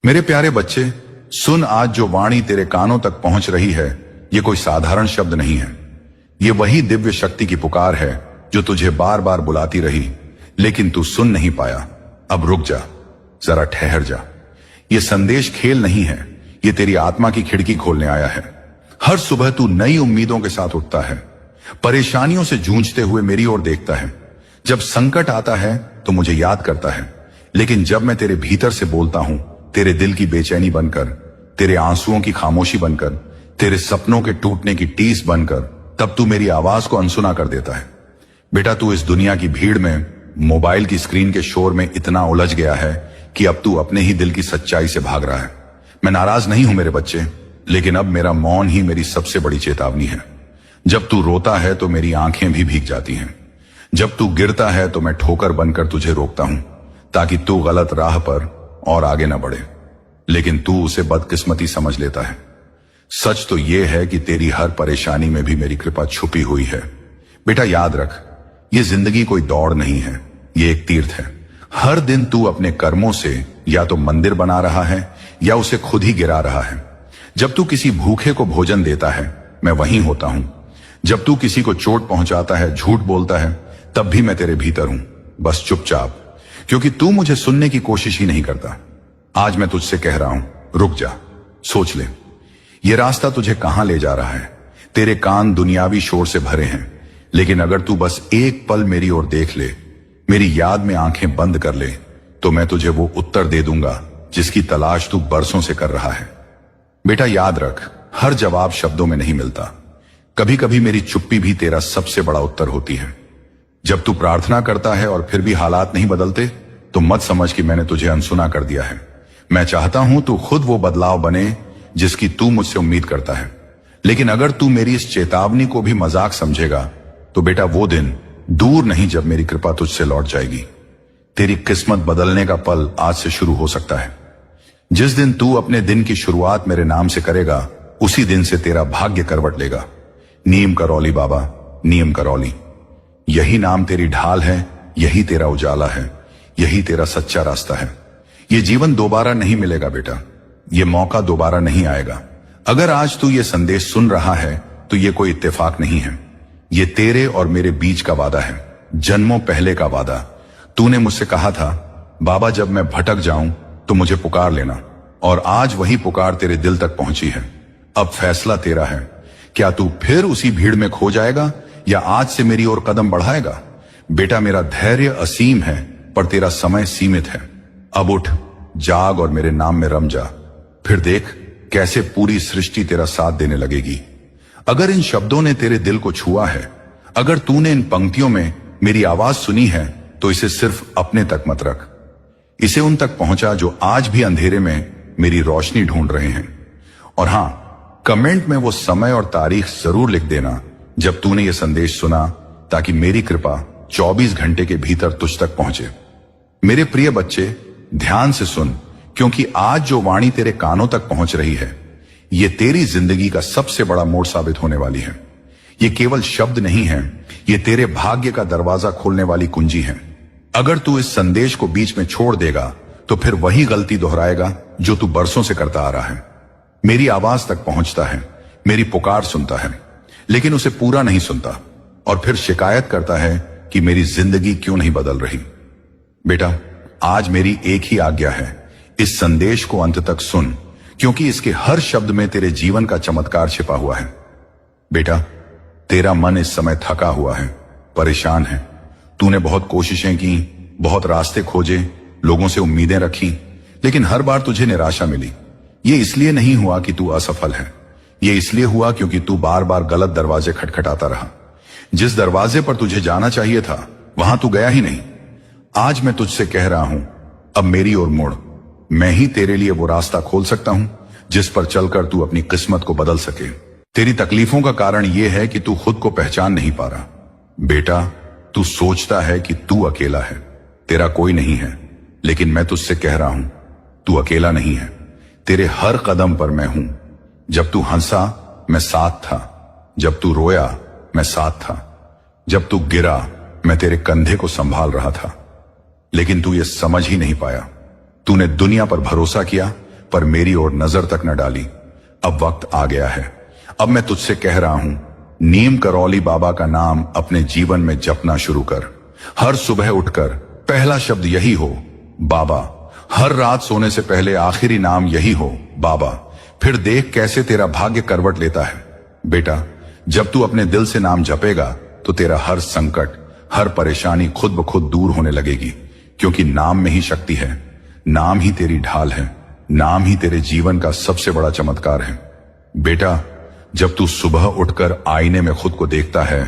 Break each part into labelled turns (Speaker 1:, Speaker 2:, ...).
Speaker 1: मेरे प्यारे बच्चे, सुन, आज जो वाणी तेरे कानों तक पहुंच रही है, ये कोई साधारण शब्द नहीं है। ये वही दिव्य शक्ति की पुकार है जो तुझे बार बार बुलाती रही, लेकिन तू सुन नहीं पाया। अब रुक जा, जरा ठहर जा। ये संदेश खेल नहीं है, ये तेरी आत्मा की खिड़की खोलने आया है। हर सुबह तू नई उम्मीदों के साथ उठता है, परेशानियों से जूझते हुए मेरी ओर देखता है। जब संकट आता है तो मुझे याद करता है, लेकिन जब मैं तेरे भीतर से बोलता हूं, तेरे दिल की बेचैनी बनकर, तेरे आंसुओं की खामोशी बनकर, तेरे सपनों के टूटने की टीस बनकर, तब तू मेरी आवाज को अनसुना कर देता है। बेटा, तू इस दुनिया की भीड़ में, मोबाइल की स्क्रीन के शोर में इतना उलझ गया है कि अब तू अपने ही दिल की सच्चाई से भाग रहा है। मैं नाराज नहीं हूं मेरे बच्चे, लेकिन अब मेरा मौन ही मेरी सबसे बड़ी चेतावनी है। जब तू रोता है तो मेरी आंखें भी भीग जाती हैं। जब तू गिरता है तो मैं ठोकर बनकर तुझे रोकता हूं, ताकि तू गलत राह पर और आगे न बढ़े, लेकिन तू उसे बदकिस्मती समझ लेता है। सच तो यह है कि तेरी हर परेशानी में भी मेरी कृपा छुपी हुई है। बेटा, याद रख, ये जिंदगी कोई दौड़ नहीं है, ये एक तीर्थ है। हर दिन तू अपने कर्मों से या तो मंदिर बना रहा है या उसे खुद ही गिरा रहा है। जब तू किसी भूखे को भोजन देता है, मैं वहीं होता हूं। जब तू किसी को चोट पहुंचाता है, झूठ बोलता है, तब भी मैं तेरे भीतर हूं, बस चुपचाप, क्योंकि तू मुझे सुनने की कोशिश ही नहीं करता। आज मैं तुझसे कह रहा हूं, रुक जा, सोच ले, ये रास्ता तुझे कहां ले जा रहा है। तेरे कान दुनियावी शोर से भरे हैं, लेकिन अगर तू बस एक पल मेरी ओर देख ले, मेरी याद में आंखें बंद कर ले, तो मैं तुझे वो उत्तर दे दूंगा जिसकी तलाश तू बरसों से कर रहा है। बेटा, याद रख, हर जवाब शब्दों में नहीं मिलता। कभी कभी मेरी चुप्पी भी तेरा सबसे बड़ा उत्तर होती है। जब तू प्रार्थना करता है और फिर भी हालात नहीं बदलते, तो मत समझ कि मैंने तुझे अनसुना कर दिया है। मैं चाहता हूं तू खुद वो बदलाव बने जिसकी तू मुझसे उम्मीद करता है। लेकिन अगर तू मेरी इस चेतावनी को भी मजाक समझेगा, तो बेटा, वो दिन दूर नहीं जब मेरी कृपा तुझसे लौट जाएगी। तेरी किस्मत बदलने का पल आज से शुरू हो सकता है। जिस दिन तू अपने दिन की शुरुआत मेरे नाम से करेगा, उसी दिन से तेरा भाग्य करवट लेगा। नीम करौली बाबा, नीम करौली, यही नाम तेरी ढाल है, यही तेरा उजाला है, यही तेरा सच्चा रास्ता है। ये जीवन दोबारा नहीं मिलेगा बेटा, ये मौका दोबारा नहीं आएगा। अगर आज तू ये संदेश सुन रहा है तो ये कोई इत्तेफाक नहीं है, ये तेरे और मेरे बीच का वादा है, जन्मों पहले का वादा। तूने मुझसे कहा था, बाबा, जब मैं भटक जाऊं तो मुझे पुकार लेना, और आज वही पुकार तेरे दिल तक पहुंची है। अब फैसला तेरा है, क्या तू फिर उसी भीड़ में खो जाएगा या आज से मेरी ओर कदम बढ़ाएगा। बेटा, मेरा धैर्य असीम है, पर तेरा समय सीमित है। अब उठ, जाग और मेरे नाम में रम जा, फिर देख कैसे पूरी सृष्टि तेरा साथ देने लगेगी। अगर इन शब्दों ने तेरे दिल को छुआ है, अगर तूने इन पंक्तियों में मेरी आवाज सुनी है, तो इसे सिर्फ अपने तक मत रख, इसे उन तक पहुंचा जो आज भी अंधेरे में मेरी रोशनी ढूंढ रहे हैं। और हां, कमेंट में वो समय और तारीख जरूर लिख देना जब तूने ये संदेश सुना, ताकि मेरी कृपा 24 घंटे के भीतर तुझ तक पहुंचे। मेरे प्रिय बच्चे, ध्यान से सुन, क्योंकि आज जो वाणी तेरे कानों तक पहुंच रही है, ये तेरी जिंदगी का सबसे बड़ा मोड़ साबित होने वाली है। ये केवल शब्द नहीं है, ये तेरे भाग्य का दरवाजा खोलने वाली कुंजी है। अगर तू इस संदेश को बीच में छोड़ देगा, तो फिर वही गलती दोहराएगा जो तू बरसों से करता आ रहा है। मेरी आवाज तक पहुंचता है, मेरी पुकार सुनता है, लेकिन उसे पूरा नहीं सुनता, और फिर शिकायत करता है कि मेरी जिंदगी क्यों नहीं बदल रही। बेटा, आज मेरी एक ही आज्ञा है, इस संदेश को अंत तक सुन, क्योंकि इसके हर शब्द में तेरे जीवन का चमत्कार छिपा हुआ है। बेटा, तेरा मन इस समय थका हुआ है, परेशान है। तूने बहुत कोशिशें की, बहुत रास्ते खोजे, लोगों से उम्मीदें रखी, लेकिन हर बार तुझे निराशा मिली। ये इसलिए नहीं हुआ कि तू असफल है, ये इसलिए हुआ क्योंकि तू बार बार गलत दरवाजे खटखटाता रहा। जिस दरवाजे पर तुझे जाना चाहिए था, वहां तू गया ही नहीं। आज मैं तुझसे कह रहा हूं, अब मेरी ओर मुड़। मैं ही तेरे लिए वो रास्ता खोल सकता हूं जिस पर चलकर तू अपनी किस्मत को बदल सके। तेरी तकलीफों का कारण यह है कि तू खुद को पहचान नहीं पा रहा। बेटा, तू सोचता है कि तू अकेला है, तेरा कोई नहीं है, लेकिन मैं तुझसे कह रहा हूं, तू अकेला नहीं है। तेरे हर कदम पर मैं हूं। जब तू हंसा, मैं साथ था। जब तू रोया, मैं साथ था। जब तू गिरा, मैं तेरे कंधे को संभाल रहा था। लेकिन तू ये समझ ही नहीं पाया। तूने दुनिया पर भरोसा किया, पर मेरी ओर नजर तक न डाली। अब वक्त आ गया है। अब मैं तुझसे कह रहा हूं, नीम करौली बाबा का नाम अपने जीवन में जपना शुरू कर। हर सुबह उठकर पहला शब्द यही हो, बाबा। हर रात सोने से पहले आखिरी नाम यही हो, बाबा। फिर देख कैसे तेरा भाग्य करवट लेता है। बेटा, जब तू अपने दिल से नाम जपेगा तो तेरा हर संकट, हर परेशानी खुद ब खुद दूर होने लगेगी, क्योंकि नाम में ही शक्ति है। नाम ही तेरी ढाल है। नाम ही तेरे जीवन का सबसे बड़ा चमत्कार है। बेटा, जब तू सुबह उठकर आईने में खुद को देखता है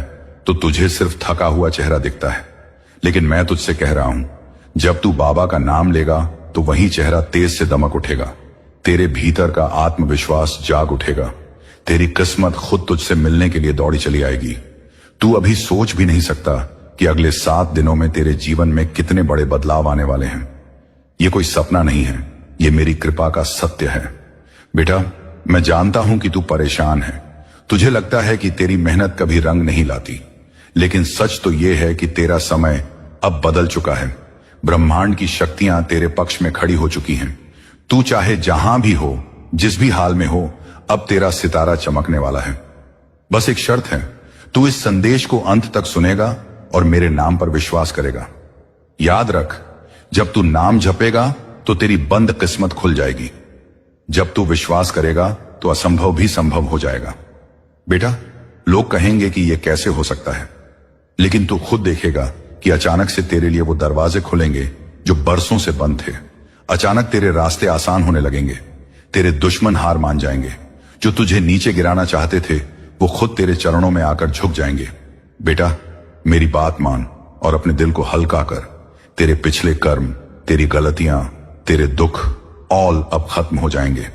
Speaker 1: तो तुझे सिर्फ थका हुआ चेहरा दिखता है, लेकिन मैं तुझसे कह रहा हूं, जब तू बाबा का नाम लेगा तो वही चेहरा तेज से दमक उठेगा। तेरे भीतर का आत्मविश्वास जाग उठेगा। तेरी किस्मत खुद तुझसे मिलने के लिए दौड़ी चली आएगी। तू अभी सोच भी नहीं सकता कि अगले 7 दिनों में तेरे जीवन में कितने बड़े बदलाव आने वाले हैं। ये कोई सपना नहीं है, ये मेरी कृपा का सत्य है। बेटा, मैं जानता हूं कि तू परेशान है। तुझे लगता है कि तेरी मेहनत कभी रंग नहीं लाती, लेकिन सच तो यह है कि तेरा समय अब बदल चुका है। ब्रह्मांड की शक्तियां तेरे पक्ष में खड़ी हो चुकी हैं। तू चाहे जहां भी हो, जिस भी हाल में हो, अब तेरा सितारा चमकने वाला है। बस एक शर्त है, तू इस संदेश को अंत तक सुनेगा और मेरे नाम पर विश्वास करेगा। याद रख, जब तू नाम जपेगा तो तेरी बंद किस्मत खुल जाएगी। जब तू विश्वास करेगा तो असंभव भी संभव हो जाएगा। बेटा, लोग कहेंगे कि यह कैसे हो सकता है, लेकिन तू खुद देखेगा कि अचानक से तेरे लिए वो दरवाजे खुलेंगे जो बरसों से बंद थे। अचानक तेरे रास्ते आसान होने लगेंगे। तेरे दुश्मन हार मान जाएंगे। जो तुझे नीचे गिराना चाहते थे वो खुद तेरे चरणों में आकर झुक जाएंगे। बेटा, मेरी बात मान और अपने दिल को हल्का कर। तेरे पिछले कर्म, तेरी गलतियां, तेरे दुख ऑल अब खत्म हो जाएंगे।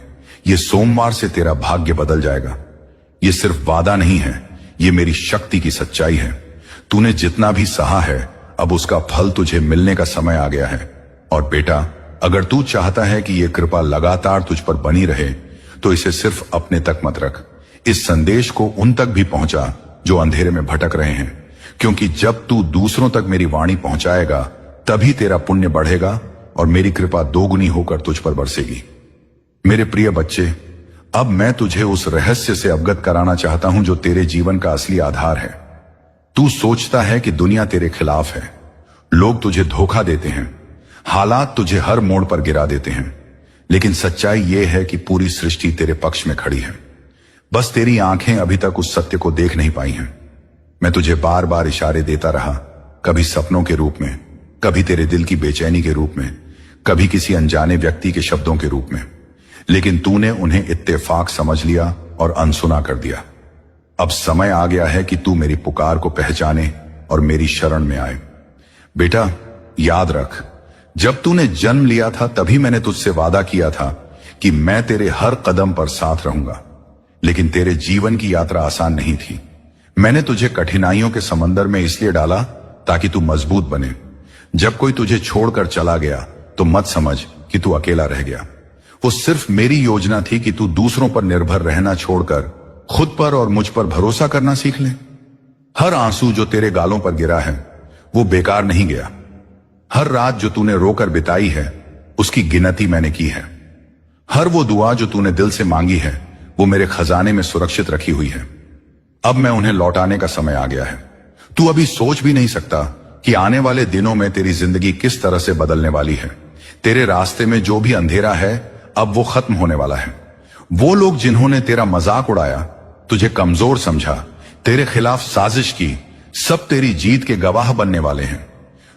Speaker 1: ये सोमवार से तेरा भाग्य बदल जाएगा। ये सिर्फ वादा नहीं है, ये मेरी शक्ति की सच्चाई है। तूने जितना भी सहा है, अब उसका फल तुझे मिलने का समय आ गया है। और बेटा, अगर तू चाहता है कि यह कृपा लगातार तुझ पर बनी रहे, तो इसे सिर्फ अपने तक मत रख। इस संदेश को उन तक भी पहुंचा जो अंधेरे में भटक रहे हैं, क्योंकि जब तू दूसरों तक मेरी वाणी पहुंचाएगा तभी तेरा पुण्य बढ़ेगा और मेरी कृपा दोगुनी होकर तुझ पर बरसेगी। मेरे प्रिय बच्चे, अब मैं तुझे उस रहस्य से अवगत कराना चाहता हूं जो तेरे जीवन का असली आधार है। तू सोचता है कि दुनिया तेरे खिलाफ है, लोग तुझे धोखा देते हैं, हालात तुझे हर मोड़ पर गिरा देते हैं, लेकिन सच्चाई यह है कि पूरी सृष्टि तेरे पक्ष में खड़ी है। बस तेरी आंखें अभी तक उस सत्य को देख नहीं पाई हैं। मैं तुझे बार बार इशारे देता रहा, कभी सपनों के रूप में, कभी तेरे दिल की बेचैनी के रूप में, कभी किसी अनजाने व्यक्ति के शब्दों के रूप में, लेकिन तूने उन्हें इत्तेफाक समझ लिया और अनसुना कर दिया। अब समय आ गया है कि तू मेरी पुकार को पहचाने और मेरी शरण में आए। बेटा, याद रख, जब तूने जन्म लिया था तभी मैंने तुझसे वादा किया था कि मैं तेरे हर कदम पर साथ रहूंगा, लेकिन तेरे जीवन की यात्रा आसान नहीं थी। मैंने तुझे कठिनाइयों के समंदर में इसलिए डाला ताकि तू मजबूत बने। जब कोई तुझे छोड़कर चला गया तो मत समझ कि तू अकेला रह गया। वो सिर्फ मेरी योजना थी कि तू दूसरों पर निर्भर रहना छोड़कर खुद पर और मुझ पर भरोसा करना सीख ले। हर आंसू जो तेरे गालों पर गिरा है वो बेकार नहीं गया। हर रात जो तूने रोकर बिताई है उसकी गिनती मैंने की है। हर वो दुआ जो तूने दिल से मांगी है वो मेरे खजाने में सुरक्षित रखी हुई है। अब मैं उन्हें लौटाने का समय आ गया है। तू अभी सोच भी नहीं सकता कि आने वाले दिनों में तेरी जिंदगी किस तरह से बदलने वाली है। तेरे रास्ते में जो भी अंधेरा है अब वो खत्म होने वाला है। वो लोग जिन्होंने तेरा मजाक उड़ाया, तुझे कमजोर समझा, तेरे खिलाफ साजिश की, सब तेरी जीत के गवाह बनने वाले हैं।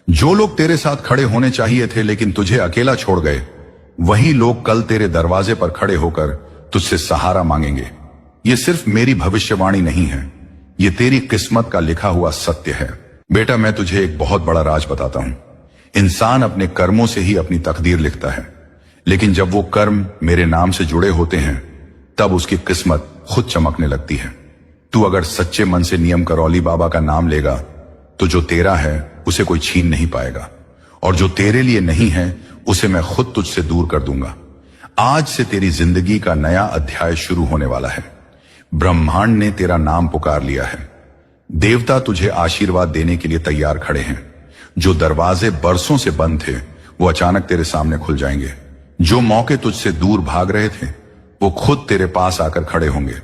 Speaker 1: जो लोग तेरे साथ खड़े होने चाहिए थे लेकिन तुझे अकेला छोड़ गए, वही लोग कल तेरे दरवाजे पर खड़े होकर तुझसे सहारा मांगेंगे। ये सिर्फ मेरी भविष्यवाणी नहीं है, ये तेरी किस्मत का लिखा हुआ सत्य है। बेटा, मैं तुझे एक बहुत बड़ा राज बताता हूं। इंसान अपने कर्मों से ही अपनी तकदीर लिखता है, लेकिन जब वो कर्म मेरे नाम से जुड़े होते हैं तब उसकी किस्मत खुद चमकने लगती है। तू अगर सच्चे मन से नियम करौली बाबा का नाम लेगा तो जो तेरा है उसे कोई छीन नहीं पाएगा, और जो तेरे लिए नहीं है उसे मैं खुद तुझसे दूर कर दूंगा। आज से तेरी जिंदगी का नया अध्याय शुरू होने वाला है। ब्रह्मांड ने तेरा नाम पुकार लिया है। देवता तुझे आशीर्वाद देने के लिए तैयार खड़े हैं। जो दरवाजे बरसों से बंद थे वो अचानक तेरे सामने खुल जाएंगे, जो मौके तुझसे दूर भाग रहे थे वो खुद तेरे पास आकर खड़े होंगे।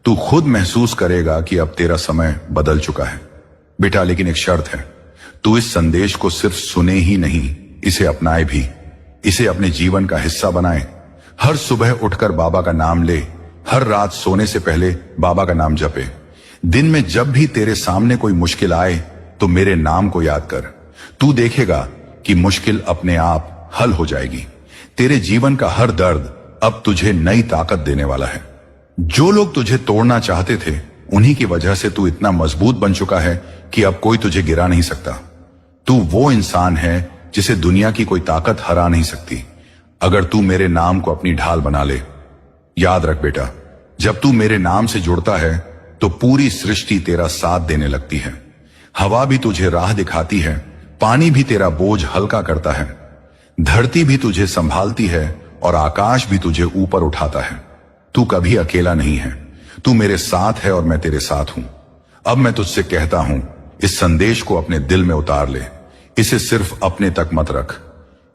Speaker 1: तू खुद महसूस करेगा कि अब तेरा समय बदल चुका है। बेटा, लेकिन एक शर्त है, तू इस संदेश को सिर्फ सुने ही नहीं, इसे अपनाए भी, इसे अपने जीवन का हिस्सा बनाए। हर सुबह उठकर बाबा का नाम ले, हर रात सोने से पहले बाबा का नाम जपे। दिन में जब भी तेरे सामने कोई मुश्किल आए तो मेरे नाम को याद कर। तू देखेगा कि मुश्किल अपने आप हल हो जाएगी। तेरे जीवन का हर दर्द अब तुझे नई ताकत देने वाला है। जो लोग तुझे तोड़ना चाहते थे उन्हीं की वजह से तू इतना मजबूत बन चुका है कि अब कोई तुझे गिरा नहीं सकता। तू वो इंसान है जिसे दुनिया की कोई ताकत हरा नहीं सकती, अगर तू मेरे नाम को अपनी ढाल बना ले। याद रख बेटा, जब तू मेरे नाम से जुड़ता है तो पूरी सृष्टि तेरा साथ देने लगती है। हवा भी तुझे राह दिखाती है, पानी भी तेरा बोझ हल्का करता है, धरती भी तुझे संभालती है और आकाश भी तुझे ऊपर उठाता है। तू कभी अकेला नहीं है, तू मेरे साथ है और मैं तेरे साथ हूं। अब मैं तुझसे कहता हूं, इस संदेश को अपने दिल में उतार ले। इसे सिर्फ अपने तक मत रख,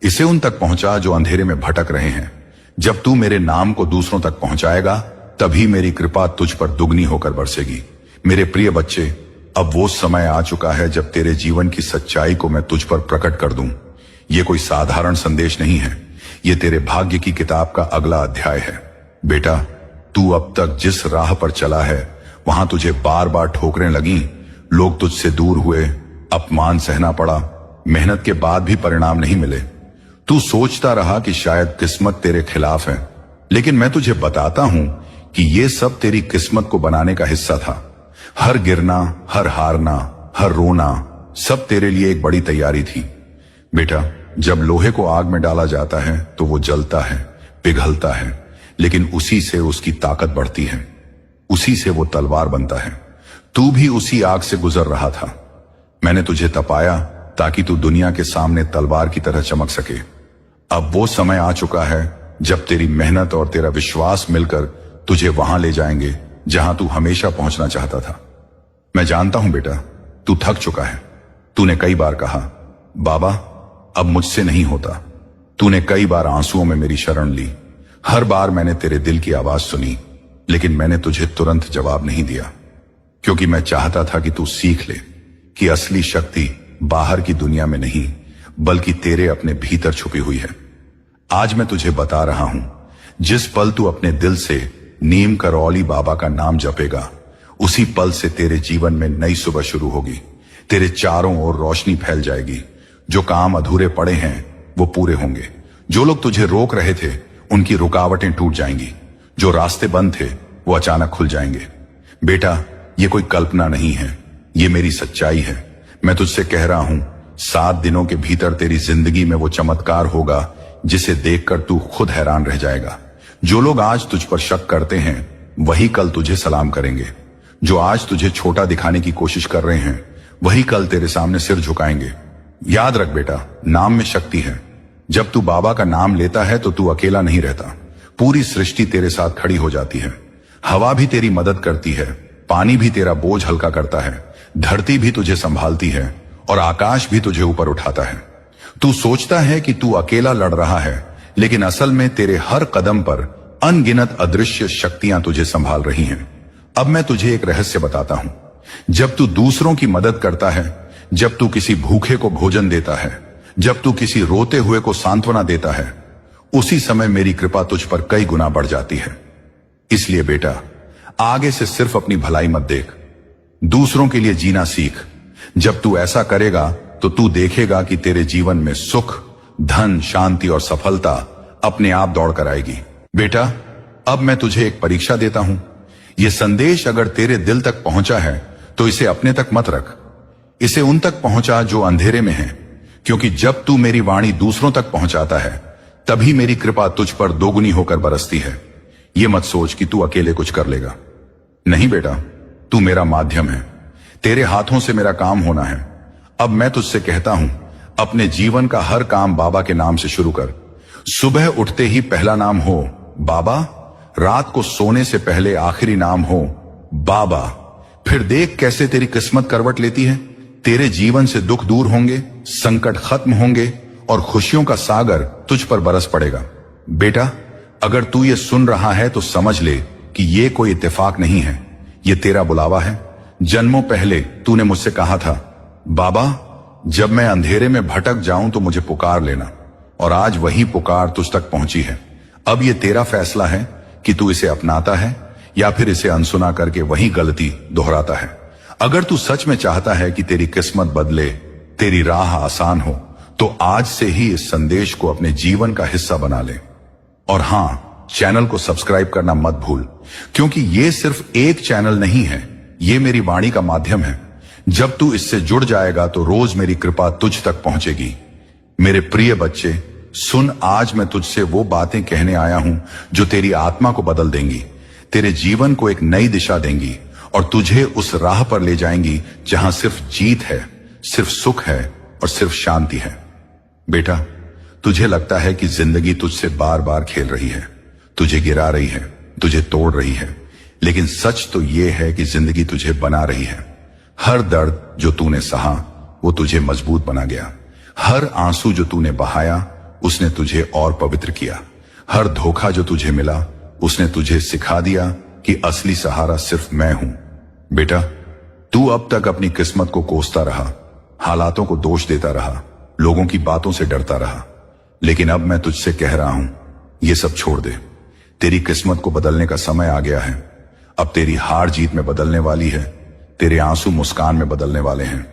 Speaker 1: इसे उन तक पहुंचा जो अंधेरे में भटक रहे हैं। जब तू मेरे नाम को दूसरों तक पहुंचाएगा तभी मेरी कृपा तुझ पर दुगनी होकर बरसेगी। मेरे प्रिय बच्चे, अब वो समय आ चुका है जब तेरे जीवन की सच्चाई को मैं तुझ पर प्रकट कर दूं। ये कोई साधारण संदेश नहीं है, ये तेरे भाग्य की किताब का अगला अध्याय है। बेटा, तू अब तक जिस राह पर चला है वहां तुझे बार बार ठोकरें लगी, लोग तुझसे दूर हुए, अपमान सहना पड़ा, मेहनत के बाद भी परिणाम नहीं मिले। तू सोचता रहा कि शायद किस्मत तेरे खिलाफ है, लेकिन मैं तुझे बताता हूं कि ये सब तेरी किस्मत को बनाने का हिस्सा था। हर गिरना, हर हारना, हर रोना, सब तेरे लिए एक बड़ी तैयारी थी। बेटा, जब लोहे को आग में डाला जाता है तो वो जलता है, पिघलता है, लेकिन उसी से उसकी ताकत बढ़ती है, उसी से वो तलवार बनता है। तू भी उसी आग से गुजर रहा था। मैंने तुझे तपाया ताकि तू दुनिया के सामने तलवार की तरह चमक सके। अब वो समय आ चुका है जब तेरी मेहनत और तेरा विश्वास मिलकर तुझे वहां ले जाएंगे जहां तू हमेशा पहुंचना चाहता था। मैं जानता हूं बेटा, तू थक चुका है। तूने कई बार कहा, बाबा अब मुझसे नहीं होता। तूने कई बार आंसुओं में मेरी शरण ली। हर बार मैंने तेरे दिल की आवाज सुनी, लेकिन मैंने तुझे तुरंत जवाब नहीं दिया, क्योंकि मैं चाहता था कि तू सीख ले कि असली शक्ति बाहर की दुनिया में नहीं बल्कि तेरे अपने भीतर छुपी हुई है। आज मैं तुझे बता रहा हूं, जिस पल तू अपने दिल से नीम करौली बाबा का नाम जपेगा, उसी पल से तेरे जीवन में नई सुबह शुरू होगी। तेरे चारों ओर रोशनी फैल जाएगी। जो काम अधूरे पड़े हैं वो पूरे होंगे। जो लोग तुझे रोक रहे थे उनकी रुकावटें टूट जाएंगी। जो रास्ते बंद थे वो अचानक खुल जाएंगे। बेटा, ये कोई कल्पना नहीं है, ये मेरी सच्चाई है। मैं तुझसे कह रहा हूं, 7 दिनों के भीतर तेरी जिंदगी में वो चमत्कार होगा जिसे देखकर तू खुद हैरान रह जाएगा। जो लोग आज तुझ पर शक करते हैं वही कल तुझे सलाम करेंगे। जो आज तुझे छोटा दिखाने की कोशिश कर रहे हैं वही कल तेरे सामने सिर झुकाएंगे। याद रख बेटा, नाम में शक्ति है। जब तू बाबा का नाम लेता है तो तू अकेला नहीं रहता, पूरी सृष्टि तेरे साथ खड़ी हो जाती है। हवा भी तेरी मदद करती है, पानी भी तेरा बोझ हल्का करता है, धरती भी तुझे संभालती है और आकाश भी तुझे ऊपर उठाता है। तू सोचता है कि तू अकेला लड़ रहा है, लेकिन असल में तेरे हर कदम पर अनगिनत अदृश्य शक्तियां तुझे संभाल रही हैं। अब मैं तुझे एक रहस्य बताता हूं। जब तू दूसरों की मदद करता है, जब तू किसी भूखे को भोजन देता है, जब तू किसी रोते हुए को सांत्वना देता है, उसी समय मेरी कृपा तुझ पर कई गुना बढ़ जाती है। इसलिए बेटा, आगे से सिर्फ अपनी भलाई मत देख, दूसरों के लिए जीना सीख। जब तू ऐसा करेगा तो तू देखेगा कि तेरे जीवन में सुख, धन, शांति और सफलता अपने आप दौड़ कर आएगी। बेटा, अब मैं तुझे एक परीक्षा देता हूं। यह संदेश अगर तेरे दिल तक पहुंचा है तो इसे अपने तक मत रख, इसे उन तक पहुंचा जो अंधेरे में हैं, क्योंकि जब तू मेरी वाणी दूसरों तक पहुंचाता है तभी मेरी कृपा तुझ पर दोगुनी होकर बरसती है। यह मत सोच कि तू अकेले कुछ कर लेगा। नहीं बेटा, तू मेरा माध्यम है, तेरे हाथों से मेरा काम होना है। अब मैं तुझसे कहता हूं, अपने जीवन का हर काम बाबा के नाम से शुरू कर। सुबह उठते ही पहला नाम हो बाबा, रात को सोने से पहले आखिरी नाम हो बाबा। फिर देख कैसे तेरी किस्मत करवट लेती है। तेरे जीवन से दुख दूर होंगे, संकट खत्म होंगे और खुशियों का सागर तुझ पर बरस पड़ेगा। बेटा, अगर तू ये सुन रहा है तो समझ ले कि ये कोई इत्तेफाक नहीं है, ये तेरा बुलावा है। जन्मों पहले तूने मुझसे कहा था, बाबा जब मैं अंधेरे में भटक जाऊं तो मुझे पुकार लेना, और आज वही पुकार तुझ तक पहुंची है। अब ये तेरा फैसला है कि तू इसे अपनाता है या फिर इसे अनसुना करके वही गलती दोहराता है। अगर तू सच में चाहता है कि तेरी किस्मत बदले, तेरी राह आसान हो, तो आज से ही इस संदेश को अपने जीवन का हिस्सा बना ले। और हां, चैनल को सब्सक्राइब करना मत भूल, क्योंकि ये सिर्फ एक चैनल नहीं है, ये मेरी वाणी का माध्यम है। जब तू इससे जुड़ जाएगा तो रोज मेरी कृपा तुझ तक पहुंचेगी। मेरे प्रिय बच्चे, सुन, आज मैं तुझसे वो बातें कहने आया हूं जो तेरी आत्मा को बदल देंगी, तेरे जीवन को एक नई दिशा देंगी और तुझे उस राह पर ले जाएंगी जहां सिर्फ जीत है, सिर्फ सुख है और सिर्फ शांति है। बेटा, तुझे लगता है कि जिंदगी तुझसे बार बार खेल रही है, तुझे गिरा रही है, तुझे तोड़ रही है, लेकिन सच तो यह है कि जिंदगी तुझे बना रही है। हर दर्द जो तूने सहा वो तुझे मजबूत बना गया। हर आंसू जो तूने बहाया उसने तुझे और पवित्र किया। हर धोखा जो तुझे मिला उसने तुझे सिखा दिया कि असली सहारा सिर्फ मैं हूं। बेटा, तू अब तक अपनी किस्मत को कोसता रहा, हालातों को दोष देता रहा, लोगों की बातों से डरता रहा, लेकिन अब मैं तुझसे कह रहा हूं, ये सब छोड़ दे। तेरी किस्मत को बदलने का समय आ गया है। अब तेरी हार जीत में बदलने वाली है, तेरे आंसू मुस्कान में बदलने वाले हैं,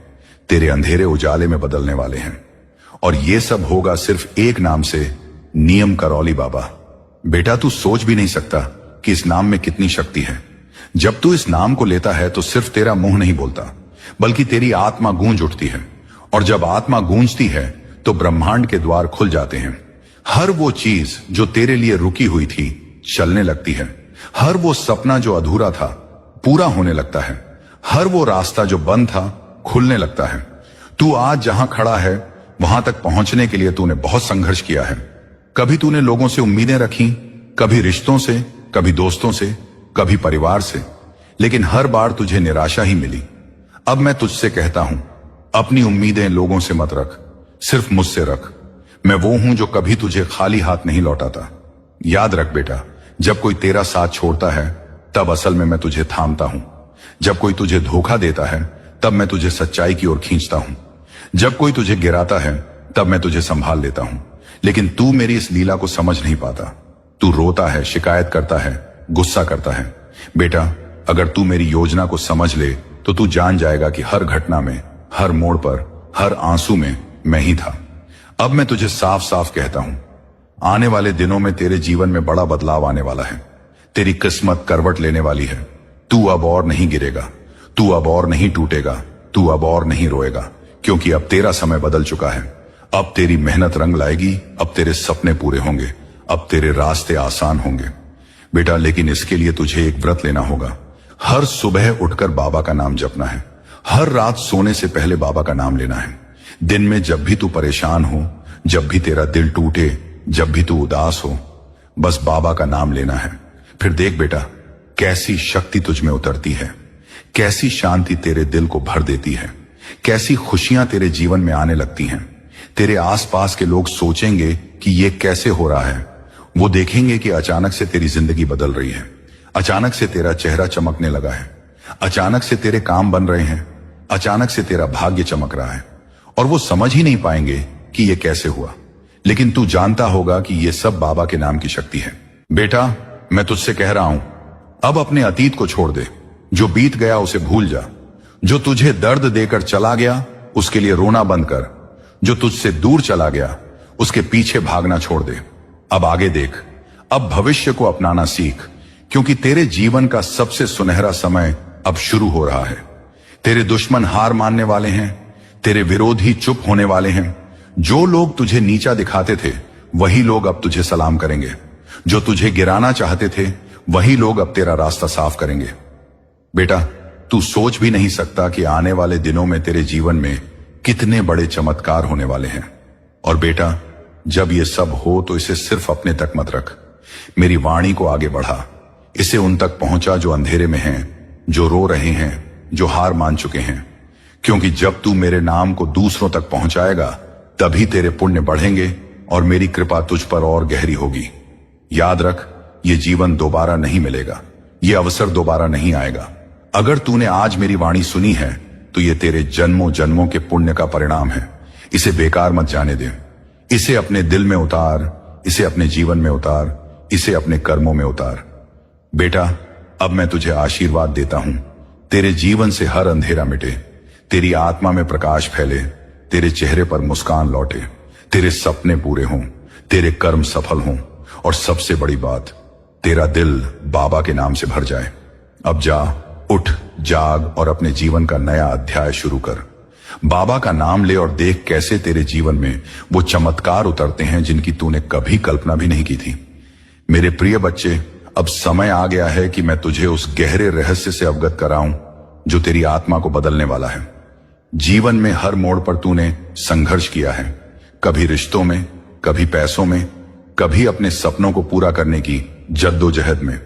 Speaker 1: तेरे अंधेरे उजाले में बदलने वाले हैं, और ये सब होगा सिर्फ एक नाम से, नियम करौली बाबा। बेटा, तू सोच भी नहीं सकता कि इस नाम में कितनी शक्ति है। जब तू इस नाम को लेता है तो सिर्फ तेरा मुंह नहीं बोलता, बल्कि तेरी आत्मा गूंज उठती है, और जब आत्मा गूंजती है तो ब्रह्मांड के द्वार खुल जाते हैं। हर वो चीज जो तेरे लिए रुकी हुई थी चलने लगती है। हर वो सपना जो अधूरा था पूरा होने लगता है। हर वो रास्ता जो बंद था खुलने लगता है। तू आज जहां खड़ा है वहां तक पहुंचने के लिए तूने बहुत संघर्ष किया है। कभी तूने लोगों से उम्मीदें रखी, कभी रिश्तों से, कभी दोस्तों से, कभी परिवार से, लेकिन हर बार तुझे निराशा ही मिली। अब मैं तुझसे कहता हूं, अपनी उम्मीदें लोगों से मत रख, सिर्फ मुझसे रख। मैं वो हूं जो कभी तुझे खाली हाथ नहीं लौटाता। याद रख बेटा, जब कोई तेरा साथ छोड़ता है तब असल में मैं तुझे थामता हूं। जब कोई तुझे धोखा देता है तब मैं तुझे सच्चाई की ओर खींचता हूं। जब कोई तुझे गिराता है तब मैं तुझे संभाल लेता हूं। लेकिन तू मेरी इस लीला को समझ नहीं पाता। तू रोता है, शिकायत करता है, गुस्सा करता है। बेटा, अगर तू मेरी योजना को समझ ले तो तू जान जाएगा कि हर घटना में, हर मोड़ पर, हर आंसू में मैं ही था। अब मैं तुझे साफ साफ कहता हूं, आने वाले दिनों में तेरे जीवन में बड़ा बदलाव आने वाला है। तेरी किस्मत करवट लेने वाली है। तू अब और नहीं गिरेगा, तू अब और नहीं टूटेगा, तू अब और नहीं रोएगा, क्योंकि अब तेरा समय बदल चुका है। अब तेरी मेहनत रंग लाएगी, अब तेरे सपने पूरे होंगे, अब तेरे रास्ते आसान होंगे। बेटा, लेकिन इसके लिए तुझे एक व्रत लेना होगा। हर सुबह उठकर बाबा का नाम जपना है। हर रात सोने से पहले बाबा का नाम लेना है। दिन में जब भी तू परेशान हो, जब भी तेरा दिल टूटे, जब भी तू उदास हो, बस बाबा का नाम लेना है। फिर देख बेटा, कैसी शक्ति तुझ में उतरती है, कैसी शांति तेरे दिल को भर देती है, कैसी खुशियां तेरे जीवन में आने लगती हैं। तेरे आसपास के लोग सोचेंगे कि ये कैसे हो रहा है। वो देखेंगे कि अचानक से तेरी जिंदगी बदल रही है, अचानक से तेरा चेहरा चमकने लगा है, अचानक से तेरे काम बन रहे हैं, अचानक से तेरा भाग्य चमक रहा है, और वो समझ ही नहीं पाएंगे कि ये कैसे हुआ। लेकिन तू जानता होगा कि ये सब बाबा के नाम की शक्ति है। बेटा, मैं तुझसे कह रहा हूं, अब अपने अतीत को छोड़ दे। जो बीत गया उसे भूल जा। जो तुझे दर्द देकर चला गया उसके लिए रोना बंद कर। जो तुझसे दूर चला गया उसके पीछे भागना छोड़ दे। अब आगे देख, अब भविष्य को अपनाना सीख, क्योंकि तेरे जीवन का सबसे सुनहरा समय अब शुरू हो रहा है। तेरे दुश्मन हार मानने वाले हैं, तेरे विरोधी चुप होने वाले हैं। जो लोग तुझे नीचा दिखाते थे वही लोग अब तुझे सलाम करेंगे। जो तुझे गिराना चाहते थे वही लोग अब तेरा रास्ता साफ करेंगे। बेटा, तू सोच भी नहीं सकता कि आने वाले दिनों में तेरे जीवन में कितने बड़े चमत्कार होने वाले हैं। और बेटा, जब ये सब हो तो इसे सिर्फ अपने तक मत रख, मेरी वाणी को आगे बढ़ा। इसे उन तक पहुंचा जो अंधेरे में हैं, जो रो रहे हैं, जो हार मान चुके हैं। क्योंकि जब तू मेरे नाम को दूसरों तक पहुंचाएगा तभी तेरे पुण्य बढ़ेंगे और मेरी कृपा तुझ पर और गहरी होगी। याद रख, ये जीवन दोबारा नहीं मिलेगा, ये अवसर दोबारा नहीं आएगा। अगर तूने आज मेरी वाणी सुनी है तो ये तेरे जन्मों जन्मों के पुण्य का परिणाम है। इसे बेकार मत जाने दे। इसे अपने दिल में उतार, इसे अपने जीवन में उतार, इसे अपने कर्मों में उतार। बेटा, अब मैं तुझे आशीर्वाद देता हूं। तेरे जीवन से हर अंधेरा मिटे, तेरी आत्मा में प्रकाश फैले, तेरे चेहरे पर मुस्कान लौटे, तेरे सपने पूरे हों, तेरे कर्म सफल हों, और सबसे बड़ी बात, तेरा दिल बाबा के नाम से भर जाए। अब जा, उठ, जाग और अपने जीवन का नया अध्याय शुरू कर। बाबा का नाम ले और देख कैसे तेरे जीवन में वो चमत्कार उतरते हैं जिनकी तूने कभी कल्पना भी नहीं की थी। मेरे प्रिय बच्चे, अब समय आ गया है कि मैं तुझे उस गहरे रहस्य से अवगत कराऊं जो तेरी आत्मा को बदलने वाला है। जीवन में हर मोड़ पर तूने संघर्ष किया है, कभी रिश्तों में, कभी पैसों में, कभी अपने सपनों को पूरा करने की जद्दोजहद में।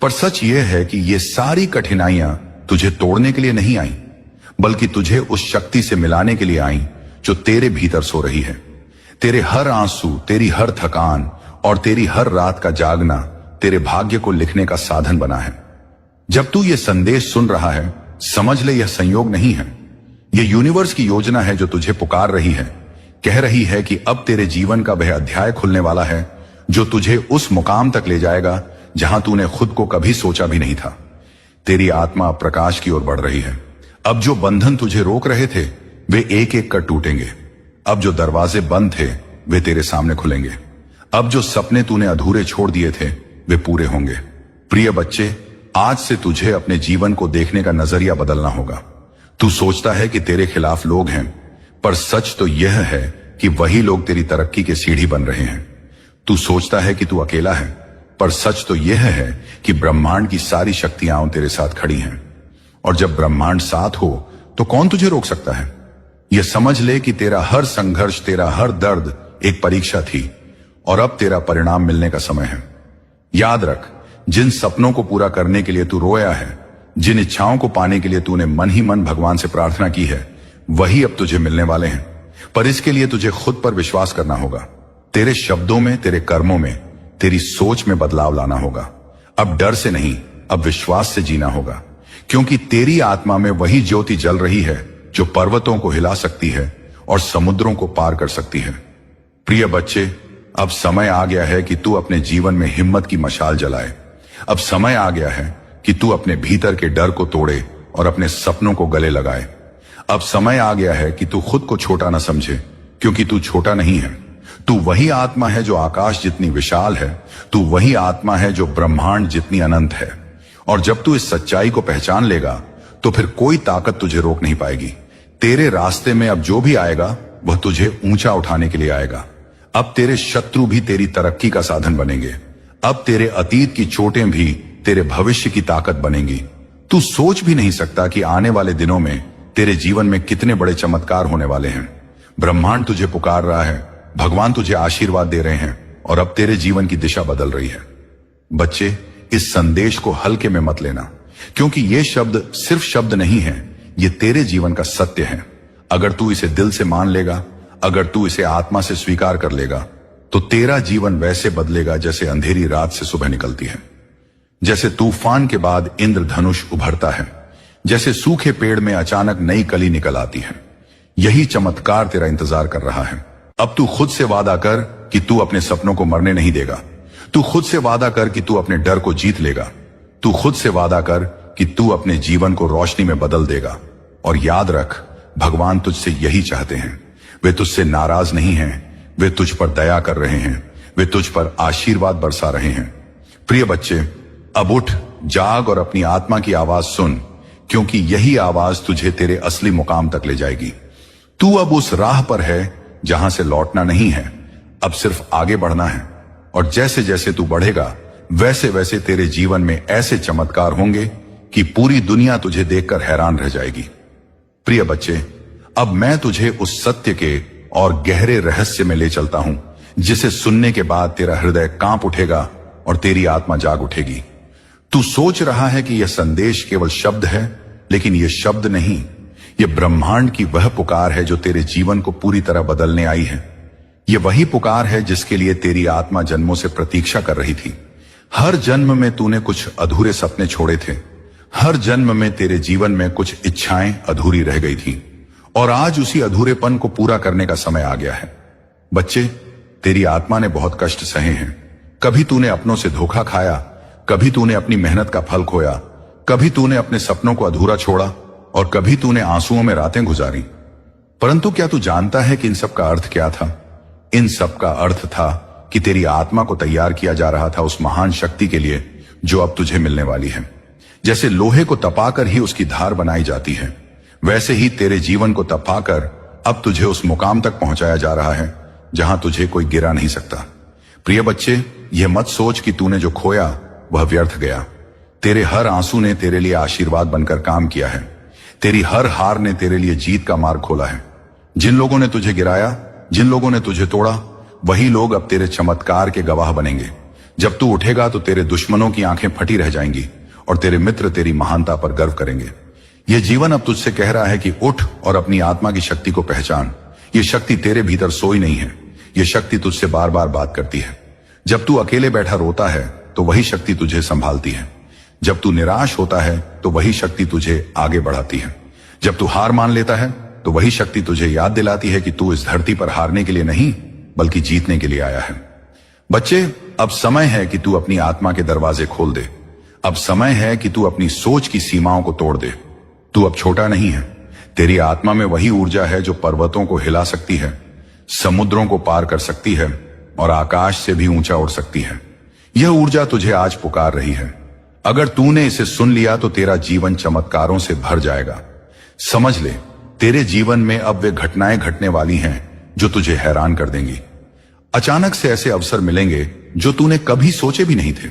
Speaker 1: पर सच यह है कि ये सारी कठिनाइयां तुझे तोड़ने के लिए नहीं आई, बल्कि तुझे उस शक्ति से मिलाने के लिए आई जो तेरे भीतर सो रही है। तेरे हर आंसू, तेरी हर थकान और तेरी हर रात का जागना तेरे भाग्य को लिखने का साधन बना है। जब तू ये संदेश सुन रहा है, समझ ले यह संयोग नहीं है, यह यूनिवर्स की योजना है जो तुझे पुकार रही है, कह रही है कि अब तेरे जीवन का वह अध्याय खुलने वाला है जो तुझे उस मुकाम तक ले जाएगा जहां तूने खुद को कभी सोचा भी नहीं था। तेरी आत्मा प्रकाश की ओर बढ़ रही है। अब जो बंधन तुझे रोक रहे थे वे एक एक कर टूटेंगे। अब जो दरवाजे बंद थे वे तेरे सामने खुलेंगे। अब जो सपने तूने अधूरे छोड़ दिए थे वे पूरे होंगे। प्रिय बच्चे, आज से तुझे अपने जीवन को देखने का नजरिया बदलना होगा। तू सोचता है कि तेरे खिलाफ लोग हैं, पर सच तो यह है कि वही लोग तेरी तरक्की के सीढ़ी बन रहे हैं। तू सोचता है कि तू अकेला है, पर सच तो यह है कि ब्रह्मांड की सारी शक्तियां तेरे साथ खड़ी हैं। और जब ब्रह्मांड साथ हो तो कौन तुझे रोक सकता है? यह समझ ले कि तेरा हर संघर्ष, तेरा हर दर्द एक परीक्षा थी और अब तेरा परिणाम मिलने का समय है। याद रख, जिन सपनों को पूरा करने के लिए तू रोया है, जिन इच्छाओं को पाने के लिए तूने मन ही मन भगवान से प्रार्थना की है, वही अब तुझे मिलने वाले हैं। पर इसके लिए तुझे खुद पर विश्वास करना होगा। तेरे शब्दों में, तेरे कर्मों में, तेरी सोच में बदलाव लाना होगा। अब डर से नहीं, अब विश्वास से जीना होगा, क्योंकि तेरी आत्मा में वही ज्योति जल रही है जो पर्वतों को हिला सकती है और समुद्रों को पार कर सकती है। प्रिय बच्चे, अब समय आ गया है कि तू अपने जीवन में हिम्मत की मशाल जलाए। अब समय आ गया है कि तू अपने भीतर के डर को तोड़े और अपने सपनों को गले लगाए। अब समय आ गया है कि तू खुद को छोटा न समझे, क्योंकि तू छोटा नहीं है। तू वही आत्मा है जो आकाश जितनी विशाल है। तू वही आत्मा है जो ब्रह्मांड जितनी अनंत है। और जब तू इस सच्चाई को पहचान लेगा तो फिर कोई ताकत तुझे रोक नहीं पाएगी। तेरे रास्ते में अब जो भी आएगा वह तुझे ऊंचा उठाने के लिए आएगा। अब तेरे शत्रु भी तेरी तरक्की का साधन बनेंगे। अब तेरे अतीत की चोटें भी तेरे भविष्य की ताकत बनेंगी। तू सोच भी नहीं सकता कि आने वाले दिनों में तेरे जीवन में कितने बड़े चमत्कार होने वाले हैं। ब्रह्मांड तुझे पुकार रहा है, भगवान तुझे आशीर्वाद दे रहे हैं और अब तेरे जीवन की दिशा बदल रही है। बच्चे, इस संदेश को हल्के में मत लेना, क्योंकि ये शब्द सिर्फ शब्द नहीं है, ये तेरे जीवन का सत्य है। अगर तू इसे दिल से मान लेगा, अगर तू इसे आत्मा से स्वीकार कर लेगा, तो तेरा जीवन वैसे बदलेगा जैसे अंधेरी रात से सुबह निकलती है, जैसे तूफान के बाद इंद्रधनुष उभरता है, जैसे सूखे पेड़ में अचानक नई कली निकल आती है। यही चमत्कार तेरा इंतजार कर रहा है। अब तू खुद से वादा कर कि तू अपने सपनों को मरने नहीं देगा। तू खुद से वादा कर कि तू अपने डर को जीत लेगा। तू खुद से वादा कर कि तू अपने जीवन को रोशनी में बदल देगा। और याद रख, भगवान तुझसे यही चाहते हैं। वे तुझसे नाराज नहीं हैं, वे तुझ पर दया कर रहे हैं, वे तुझ पर आशीर्वाद बरसा रहे हैं। प्रिय बच्चे, अब उठ, जाग और अपनी आत्मा की आवाज सुन, क्योंकि यही आवाज तुझे तेरे असली मुकाम तक ले जाएगी। तू अब उस राह पर है जहां से लौटना नहीं है, अब सिर्फ आगे बढ़ना है। और जैसे जैसे तू बढ़ेगा, वैसे वैसे तेरे जीवन में ऐसे चमत्कार होंगे कि पूरी दुनिया तुझे देखकर हैरान रह जाएगी। प्रिय बच्चे, अब मैं तुझे उस सत्य के और गहरे रहस्य में ले चलता हूं, जिसे सुनने के बाद तेरा हृदय कांप उठेगा और तेरी आत्मा जाग उठेगी। तू सोच रहा है कि यह संदेश केवल शब्द है, लेकिन यह शब्द नहीं, यह ब्रह्मांड की वह पुकार है जो तेरे जीवन को पूरी तरह बदलने आई है। ये वही पुकार है जिसके लिए तेरी आत्मा जन्मों से प्रतीक्षा कर रही थी। हर जन्म में तूने कुछ अधूरे सपने छोड़े थे। हर जन्म में तेरे जीवन में कुछ इच्छाएं अधूरी रह गई थी और आज उसी अधूरेपन को पूरा करने का समय आ गया है। बच्चे, तेरी आत्मा ने बहुत कष्ट सहे हैं। कभी तूने अपनों से धोखा खाया, कभी तूने अपनी मेहनत का फल खोया, कभी तूने अपने सपनों को अधूरा छोड़ा और कभी तूने आंसुओं में रातें गुजारी। परंतु क्या तू जानता है कि इन सब का अर्थ क्या था? इन सब का अर्थ था कि तेरी आत्मा को तैयार किया जा रहा था उस महान शक्ति के लिए जो अब तुझे मिलने वाली है। जैसे लोहे को तपाकर ही उसकी धार बनाई जाती है, वैसे ही तेरे जीवन को तपाकर अब तुझे उस मुकाम तक पहुंचाया जा रहा है जहां तुझे कोई गिरा नहीं सकता। प्रिय बच्चे, यह मत सोच कि तूने जो खोया वह व्यर्थ गया। तेरे हर आंसू ने तेरे लिए आशीर्वाद बनकर काम किया है। तेरी हर हार ने तेरे लिए जीत का मार्ग खोला है। जिन लोगों ने तुझे गिराया, जिन लोगों ने तुझे तोड़ा, वही लोग अब तेरे चमत्कार के गवाह बनेंगे। जब तू उठेगा तो तेरे दुश्मनों की आंखें फटी रह जाएंगी और तेरे मित्र तेरी महानता पर गर्व करेंगे। यह जीवन अब तुझसे कह रहा है कि उठ और अपनी आत्मा की शक्ति को पहचान। यह शक्ति तेरे भीतर सोई नहीं है। यह शक्ति तुझसे बार बार बात करती है। जब तू अकेले बैठा रोता है तो वही शक्ति तुझे संभालती है। जब तू निराश होता है तो वही शक्ति तुझे आगे बढ़ाती है। जब तू हार मान लेता है तो वही शक्ति तुझे याद दिलाती है कि तू इस धरती पर हारने के लिए नहीं बल्कि जीतने के लिए आया है। बच्चे, अब समय है कि तू अपनी आत्मा के दरवाजे खोल दे। अब समय है कि तू अपनी सोच की सीमाओं को तोड़ दे। तू अब छोटा नहीं है। तेरी आत्मा में वही ऊर्जा है जो पर्वतों को हिला सकती है, समुद्रों को पार कर सकती है और आकाश से भी ऊंचा उड़ सकती है। यह ऊर्जा तुझे आज पुकार रही है। अगर तूने इसे सुन लिया तो तेरा जीवन चमत्कारों से भर जाएगा। समझ ले, तेरे जीवन में अब वे घटनाएं घटने वाली हैं जो तुझे हैरान कर देंगी। अचानक से ऐसे अवसर मिलेंगे जो तूने कभी सोचे भी नहीं थे।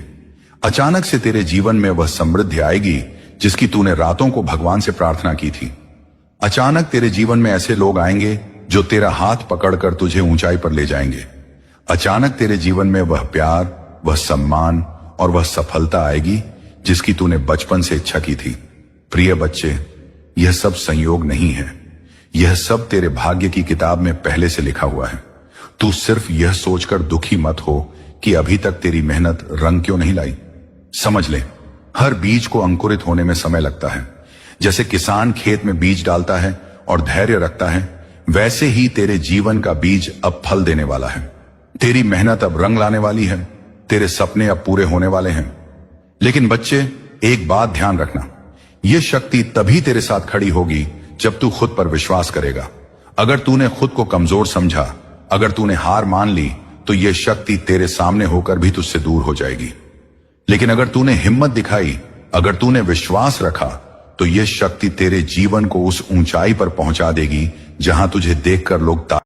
Speaker 1: अचानक से तेरे जीवन में वह समृद्धि आएगी जिसकी तूने रातों को भगवान से प्रार्थना की थी। अचानक तेरे जीवन में ऐसे लोग आएंगे जो तेरा हाथ पकड़कर तुझे ऊंचाई पर ले जाएंगे। अचानक तेरे जीवन में वह प्यार, वह सम्मान और वह सफलता आएगी जिसकी तूने बचपन से इच्छा की थी। प्रिय बच्चे, यह सब संयोग नहीं है। यह सब तेरे भाग्य की किताब में पहले से लिखा हुआ है। तू सिर्फ यह सोचकर दुखी मत हो कि अभी तक तेरी मेहनत रंग क्यों नहीं लाई। समझ ले, हर बीज को अंकुरित होने में समय लगता है। जैसे किसान खेत में बीज डालता है और धैर्य रखता है, वैसे ही तेरे जीवन का बीज अब फल देने वाला है। तेरी मेहनत अब रंग लाने वाली है। तेरे सपने अब पूरे होने वाले हैं। लेकिन बच्चे, एक बात ध्यान रखना, यह शक्ति तभी तेरे साथ खड़ी होगी जब तू खुद पर विश्वास करेगा। अगर तूने खुद को कमजोर समझा, अगर तूने हार मान ली, तो यह शक्ति तेरे सामने होकर भी तुझसे दूर हो जाएगी। लेकिन अगर तूने हिम्मत दिखाई, अगर तूने विश्वास रखा, तो यह शक्ति तेरे जीवन को उस ऊंचाई पर पहुंचा देगी जहां तुझे देखकर लोग